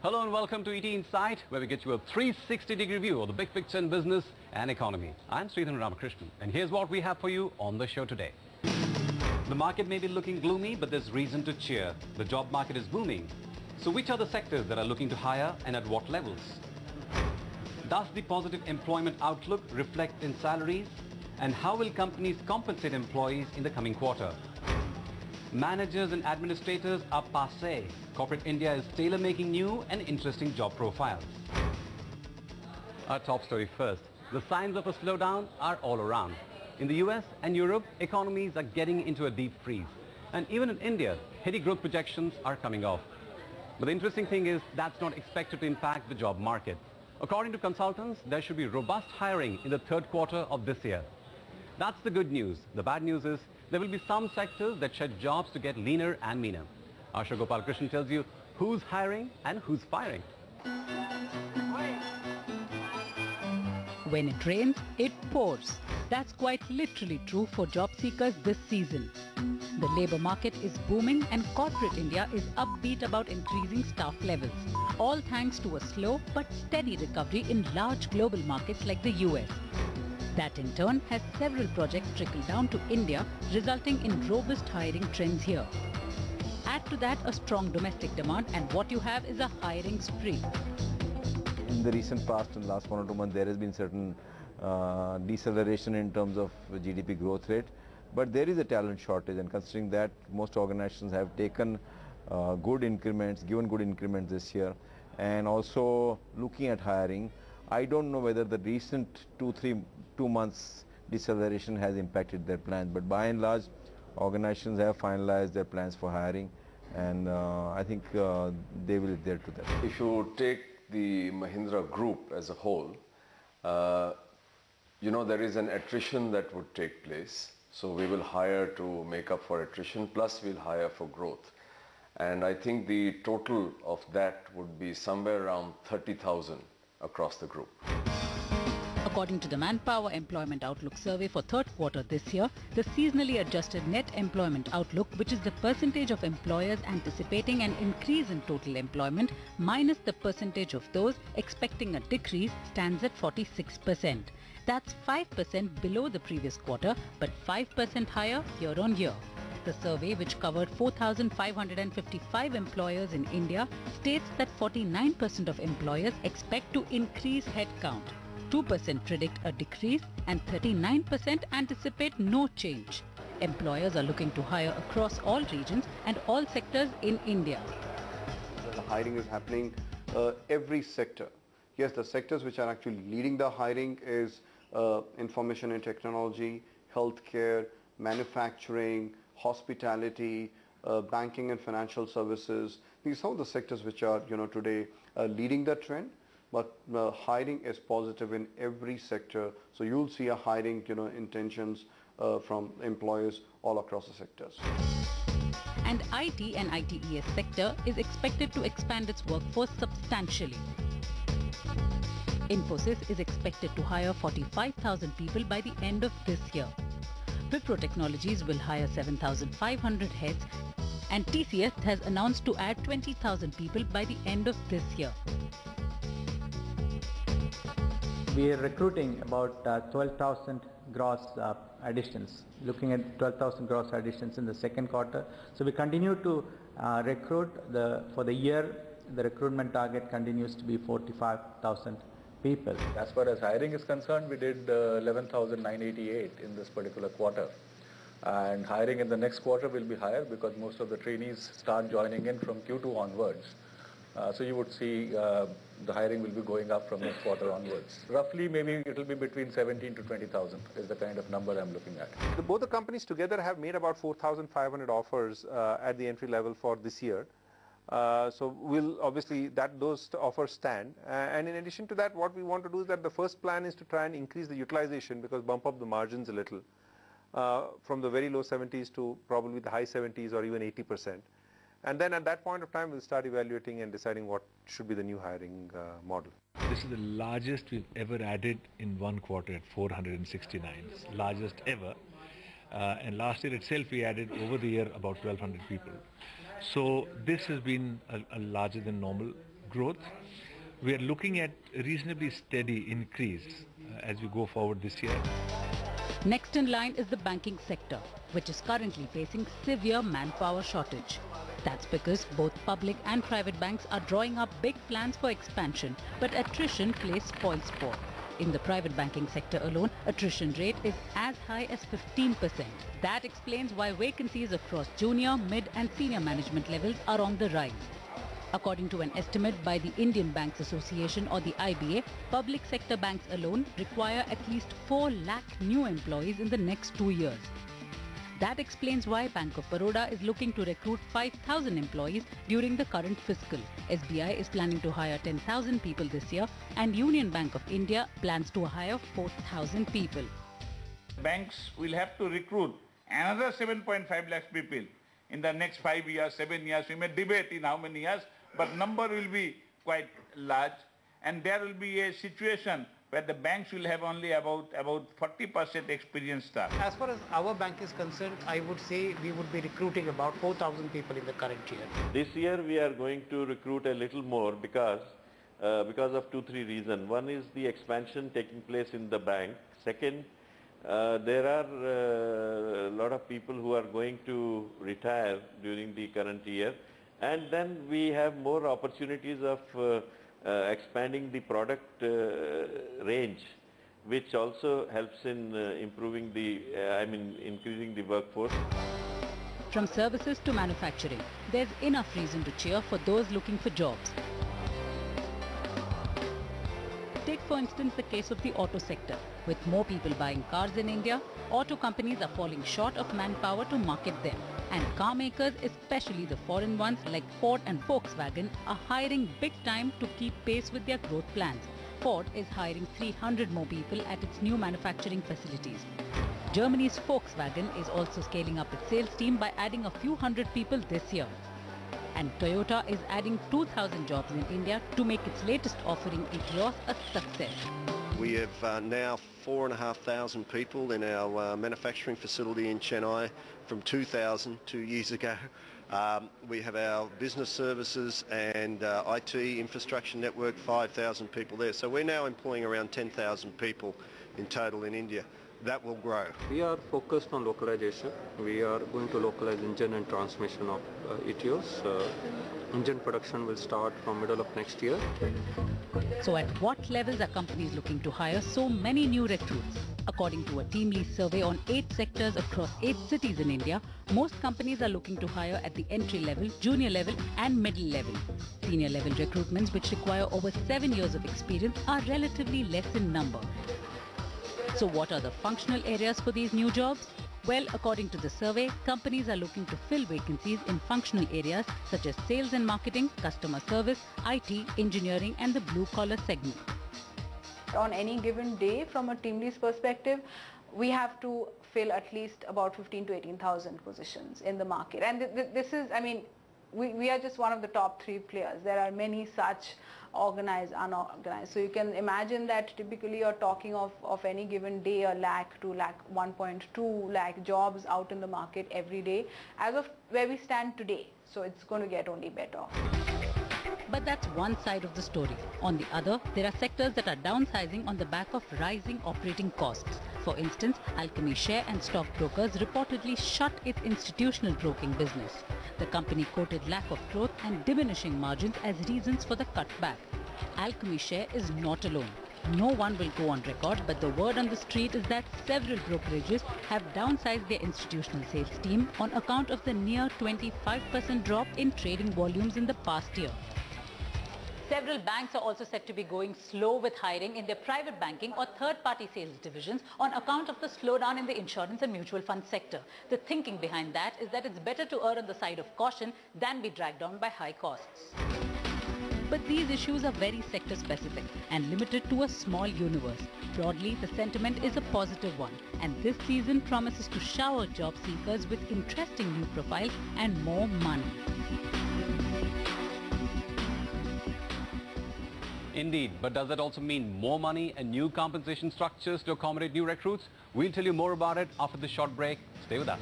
Hello and welcome to ET Insight, where we get you a 360-degree view of the big picture in business and economy. I'm Sridhar Ramakrishnan, and here's what we have for you on the show today. The market may be looking gloomy, but there's reason to cheer. The job market is booming. So which are the sectors that are looking to hire and at what levels? Does the positive employment outlook reflect in salaries? And how will companies compensate employees in the coming quarter? Managers and administrators are passé. Corporate India is tailor-making new and interesting job profiles. Our top story first. The signs of a slowdown are all around. In the US and Europe, economies are getting into a deep freeze. And even in India, heady growth projections are coming off. But the interesting thing is that's not expected to impact the job market. According to consultants, there should be robust hiring in the third quarter of this year. That's the good news. The bad news is there will be some sectors that shed jobs to get leaner and meaner. Asha Gopalakrishnan tells you who's hiring and who's firing. When it rains, it pours. That's quite literally true for job seekers this season. The labour market is booming and corporate India is upbeat about increasing staff levels, all thanks to a slow but steady recovery in large global markets like the US. That in turn has several projects trickle down to India, resulting in robust hiring trends here. Add to that a strong domestic demand and what you have is a hiring spree. In the recent past, in the last 1 or 2 months, there has been certain deceleration in terms of GDP growth rate. But there is a talent shortage, and considering that most organizations have taken good increments, given good increments this year, and also looking at hiring, I don't know whether the recent 2 months deceleration has impacted their plans, but by and large, organizations have finalized their plans for hiring, and I think they will adhere to that. If you take the Mahindra Group as a whole, there is an attrition that would take place. So we will hire to make up for attrition, plus we'll hire for growth. And I think the total of that would be somewhere around 30,000 across the group. According to the Manpower Employment Outlook Survey for third quarter this year, the seasonally adjusted net employment outlook, which is the percentage of employers anticipating an increase in total employment minus the percentage of those expecting a decrease, stands at 46%. That's 5% below the previous quarter, but 5% higher year on year. The survey, which covered 4,555 employers in India, states that 49% of employers expect to increase headcount. 2% predict a decrease and 39% anticipate no change. Employers are looking to hire across all regions and all sectors in India. The hiring is happening every sector. Yes, the sectors which are actually leading the hiring is information and technology, healthcare, manufacturing, hospitality, banking and financial services. These are some of the sectors which are today leading the trend. But hiring is positive in every sector, so you'll see a hiring intentions from employers all across the sectors. And IT and ITES sector is expected to expand its workforce substantially. Infosys is expected to hire 45,000 people by the end of this year. Wipro Technologies will hire 7,500 heads, and TCS has announced to add 20,000 people by the end of this year. We are recruiting about 12,000 gross additions, looking at 12,000 gross additions in the second quarter. So we continue to recruit. For the year, the recruitment target continues to be 45,000 people. As far as hiring is concerned, we did 11,988 in this particular quarter. And hiring in the next quarter will be higher because most of the trainees start joining in from Q2 onwards. So you would see the hiring will be going up from next quarter onwards. Roughly, maybe it will be between 17 to 20,000 is the kind of number I'm looking at. Both the companies together have made about 4,500 offers at the entry level for this year. So we'll obviously those offers stand. And in addition to that, what we want to do is that the first plan is to try and increase the utilization, because bump up the margins a little from the very low 70s to probably the high 70s or even 80%. And then at that point of time, we'll start evaluating and deciding what should be the new hiring model. This is the largest we've ever added in one quarter at 469, largest ever. And last year itself, we added over the year about 1,200 people. So this has been a larger than normal growth. We are looking at a reasonably steady increase as we go forward this year. Next in line is the banking sector, which is currently facing severe manpower shortage. That's because both public and private banks are drawing up big plans for expansion, but attrition plays spoilsport. In the private banking sector alone, attrition rate is as high as 15%. That explains why vacancies across junior, mid and senior management levels are on the rise. According to an estimate by the Indian Banks Association or the IBA, public sector banks alone require at least 4 lakh new employees in the next 2 years. That explains why Bank of Baroda is looking to recruit 5,000 employees during the current fiscal. SBI is planning to hire 10,000 people this year and Union Bank of India plans to hire 4,000 people. Banks will have to recruit another 7.5 lakhs people in the next 5 years, 7 years. We may debate in how many years, but number will be quite large, and there will be a situation where the banks will have only about 40% experienced staff. As far as our bank is concerned, I would say we would be recruiting about 4,000 people in the current year. This year we are going to recruit a little more because of 2-3 reasons. One is the expansion taking place in the bank. Second, there are a lot of people who are going to retire during the current year, and then we have more opportunities of expanding the product range, which also helps in increasing the workforce. From services to manufacturing, there's enough reason to cheer for those looking for jobs. Take for instance the case of the auto sector. With more people buying cars in India, auto companies are falling short of manpower to market them. And car makers, especially the foreign ones like Ford and Volkswagen, are hiring big time to keep pace with their growth plans. Ford is hiring 300 more people at its new manufacturing facilities. Germany's Volkswagen is also scaling up its sales team by adding a few hundred people this year. And Toyota is adding 2,000 jobs in India to make its latest offering, Etios, a success. We have now 4,500 people in our manufacturing facility in Chennai from 2,000 2 years ago. We have our business services and IT infrastructure network, 5,000 people there. So we're now employing around 10,000 people in total in India. That will grow. We are focused on localization. We are going to localize engine and transmission of Etios. Engine production will start from middle of next year. So at what levels are companies looking to hire so many new recruits? According to a TeamLease survey on 8 sectors across 8 cities in India, most companies are looking to hire at the entry level, junior level and middle level. Senior level recruitments, which require over 7 years of experience, are relatively less in number. So what are the functional areas for these new jobs? Well, according to the survey, companies are looking to fill vacancies in functional areas such as sales and marketing, customer service, IT, engineering and the blue-collar segment. On any given day, from a TeamLease perspective, we have to fill at least about 15 to 18,000 positions in the market. And this is, I mean, we are just one of the top 3 players. There are many such organized, unorganized. So you can imagine that typically you're talking of any given day, a lakh, 2 lakh, 1.2 lakh jobs out in the market every day as of where we stand today. So it's going to get only better. But that's one side of the story. On the other, there are sectors that are downsizing on the back of rising operating costs. For instance, Alchemy Share and Stockbrokers reportedly shut its institutional broking business. The company quoted lack of growth and diminishing margins as reasons for the cutback. Alchemy Share is not alone. No one will go on record, but the word on the street is that several brokerages have downsized their institutional sales team on account of the near 25% drop in trading volumes in the past year. Several banks are also said to be going slow with hiring in their private banking or third-party sales divisions on account of the slowdown in the insurance and mutual fund sector. The thinking behind that is that it's better to err on the side of caution than be dragged down by high costs. But these issues are very sector-specific and limited to a small universe. Broadly, the sentiment is a positive one, and this season promises to shower job seekers with interesting new profiles and more money. Indeed, but does that also mean more money and new compensation structures to accommodate new recruits? We'll tell you more about it after this short break. Stay with us.